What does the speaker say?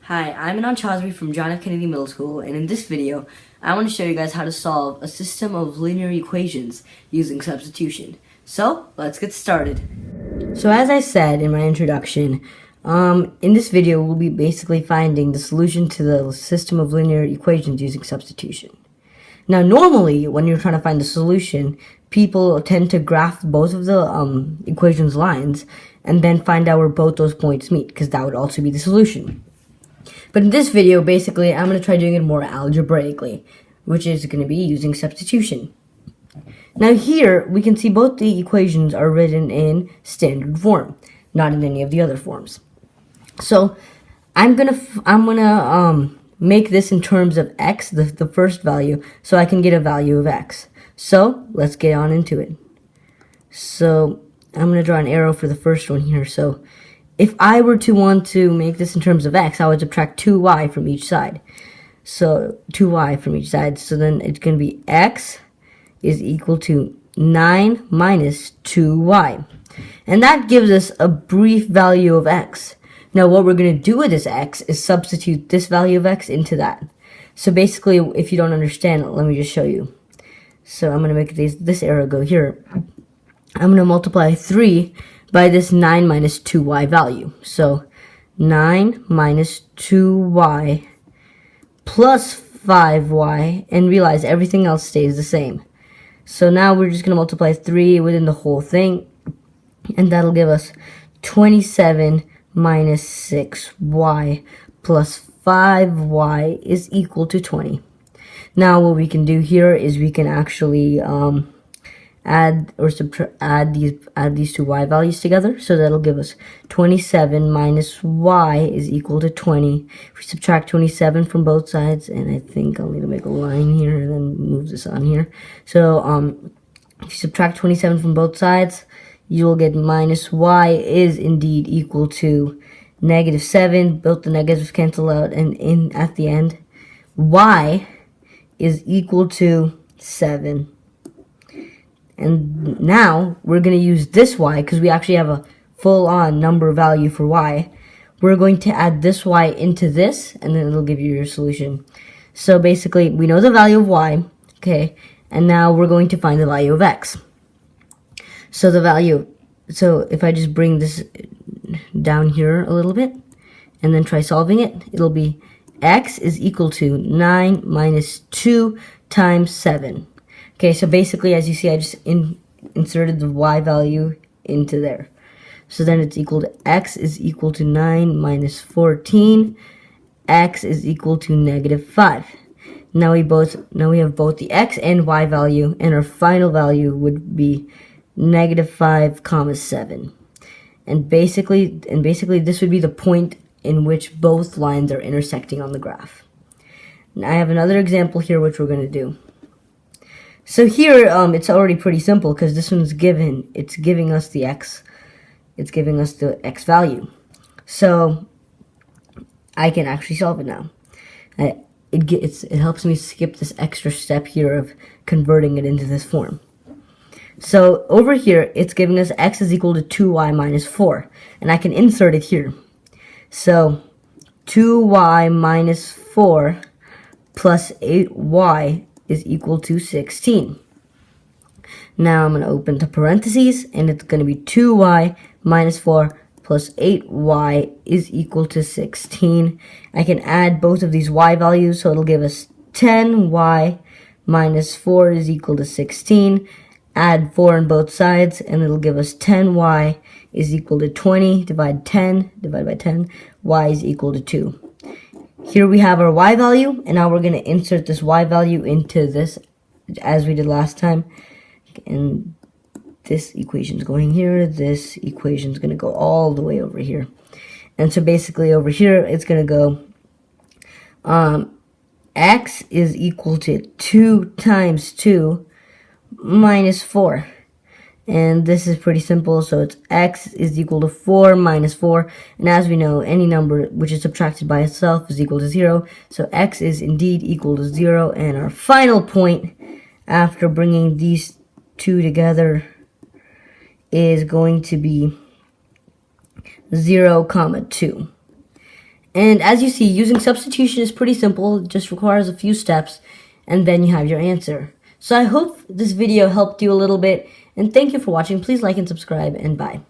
Hi, I'm Anand Chowdhury from John F. Kennedy Middle School, and in this video, I want to show you guys how to solve a system of linear equations using substitution. So, let's get started. So as I said in my introduction, in this video, we'll be basically finding the solution to the system of linear equations using substitution. Now, normally, when you're trying to find the solution, people tend to graph both of the equations lines and then find out where both those points meet, because that would also be the solution. But in this video, basically, I'm going to try doing it more algebraically, which is going to be using substitution. Now here, we can see both the equations are written in standard form, not in any of the other forms. So I'm gonna make this in terms of x, the first value, so I can get a value of x. So let's get on into it. So I'm going to draw an arrow for the first one here. So if I were to want to make this in terms of x, I would subtract 2y from each side. So 2y from each side. So then it's going to be x is equal to 9 minus 2y. And that gives us a brief value of x. Now what we're going to do with this x is substitute this value of x into that. So basically, if you don't understand, let me just show you. So I'm going to make this arrow go here. I'm going to multiply 3 by this 9 minus 2y value. So 9 minus 2y plus 5y, and realize everything else stays the same. So now we're just going to multiply 3 within the whole thing, and that'll give us 27 minus 6y plus 5y is equal to 20. Now what we can do here is we can actually add these two y values together. So that'll give us 27 minus y is equal to 20. If we subtract 27 from both sides, and I think I'll need to make a line here and then move this on here. So if you subtract 27 from both sides, you'll get minus y is indeed equal to negative 7. Both the negatives cancel out, and at the end, y is equal to 7. And now we're going to use this y, because we actually have a full-on number value for y. We're going to add this y into this, and then it'll give you your solution. So basically, we know the value of y, okay, and now we're going to find the value of x. So if I just bring this down here a little bit, and then try solving it, it'll be x is equal to 9 minus 2 times 7. Okay, so basically, as you see, I just inserted the y value into there. So then it's equal to x is equal to 9 minus 14. X is equal to negative 5. Now we have both the x and y value, and our final value would be negative 5 comma 7. And basically this would be the point in which both lines are intersecting on the graph. Now I have another example here which we're going to do. So here, it's already pretty simple, because this one's given. It's giving us the x. It's giving us the x value. So I can actually solve it now. It helps me skip this extra step here of converting it into this form. So over here, it's giving us x is equal to 2y minus 4. And I can insert it here. So 2y minus 4 plus 8y is equal to 16. Now I'm going to open the parentheses, and it's going to be 2y minus 4 plus 8y is equal to 16. I can add both of these y values, so it'll give us 10y minus 4 is equal to 16. Add 4 on both sides, and it'll give us 10y is equal to 20. Divide by 10, y is equal to 2. Here we have our y value, and now we're going to insert this y value into this as we did last time. And this equation's going here, this equation's going to go all the way over here. And so basically over here, it's going to go x is equal to 2 times 2 minus 4. And this is pretty simple, so it's x is equal to 4 minus 4. And as we know, any number which is subtracted by itself is equal to 0. So x is indeed equal to 0. And our final point, after bringing these two together, is going to be 0, 2. And as you see, using substitution is pretty simple. It just requires a few steps, and then you have your answer. So I hope this video helped you a little bit, and thank you for watching. Please like and subscribe, and bye.